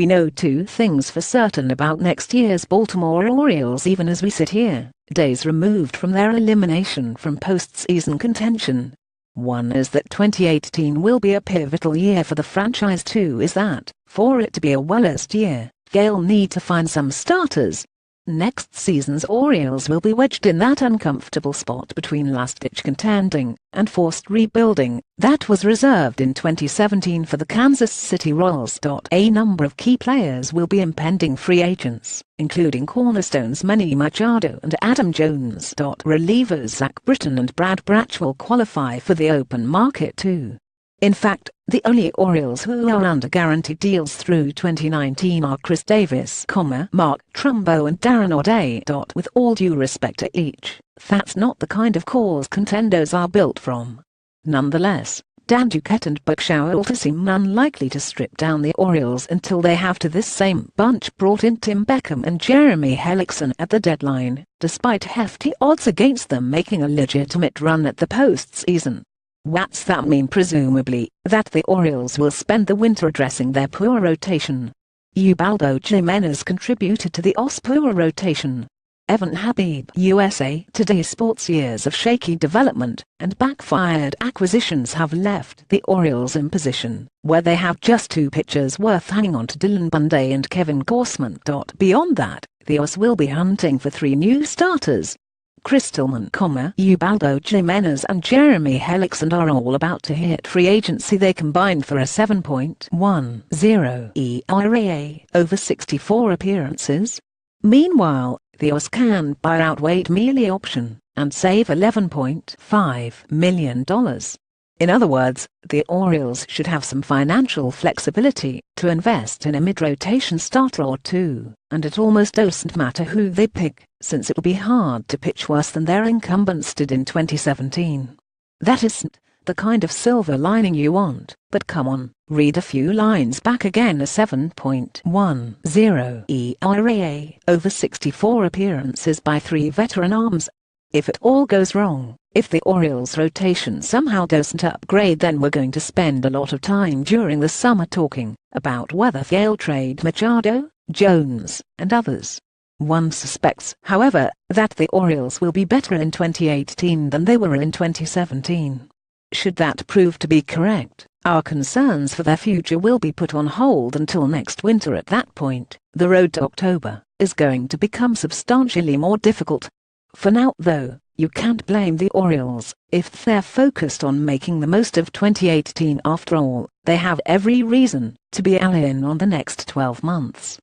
We know two things for certain about next year's Baltimore Orioles even as we sit here, days removed from their elimination from postseason contention. One is that 2018 will be a pivotal year for the franchise. Two is that, for it to be a well-est year, they'll need to find some starters. Next season's Orioles will be wedged in that uncomfortable spot between last-ditch contending and forced rebuilding that was reserved in 2017 for the Kansas City Royals. A number of key players will be impending free agents, including cornerstones Manny Machado and Adam Jones. Relievers Zach Britton and Brad Brach will qualify for the open market too. In fact, the only Orioles who are under guaranteed deals through 2019 are Chris Davis, Mark Trumbo and Darren O'Day. With all due respect to each, that's not the kind of cause contenders are built from. Nonetheless, Dan Duquette and Buck Showalter seem unlikely to strip down the Orioles until they have to this same bunch brought in Tim Beckham and Jeremy Hellickson at the deadline, despite hefty odds against them making a legitimate run at the postseason. What's that mean? Presumably, that the Orioles will spend the winter addressing their poor rotation. Ubaldo Jimenez contributed to the Os' poor rotation. Evan Habib USA Today Sports years of shaky development and backfired acquisitions have left the Orioles in position where they have just two pitchers worth hanging on to, Dylan Bundy and Kevin Gausman. Beyond that, the Os will be hunting for three new starters. Chris Tillman, Ubaldo Jimenez and Jeremy Hellickson are all about to hit free agency. They combined for a 7.10 ERA over 64 appearances. Meanwhile, the Os can buy out Wade Miley option and save $11.5 million. In other words, the Orioles should have some financial flexibility to invest in a mid-rotation starter or two, and it almost doesn't matter who they pick, since it will be hard to pitch worse than their incumbents did in 2017. That isn't the kind of silver lining you want, but come on, read a few lines back again. A 7.10 ERA over 64 appearances by three veteran arms. If it all goes wrong, if the Orioles rotation somehow doesn't upgrade, then we're going to spend a lot of time during the summer talking about whether they'll trade Machado, Jones, and others. One suspects, however, that the Orioles will be better in 2018 than they were in 2017. Should that prove to be correct, our concerns for their future will be put on hold until next winter. At that point, the road to October is going to become substantially more difficult. For now, though, you can't blame the Orioles if they're focused on making the most of 2018. After all, they have every reason to be all in on the next 12 months.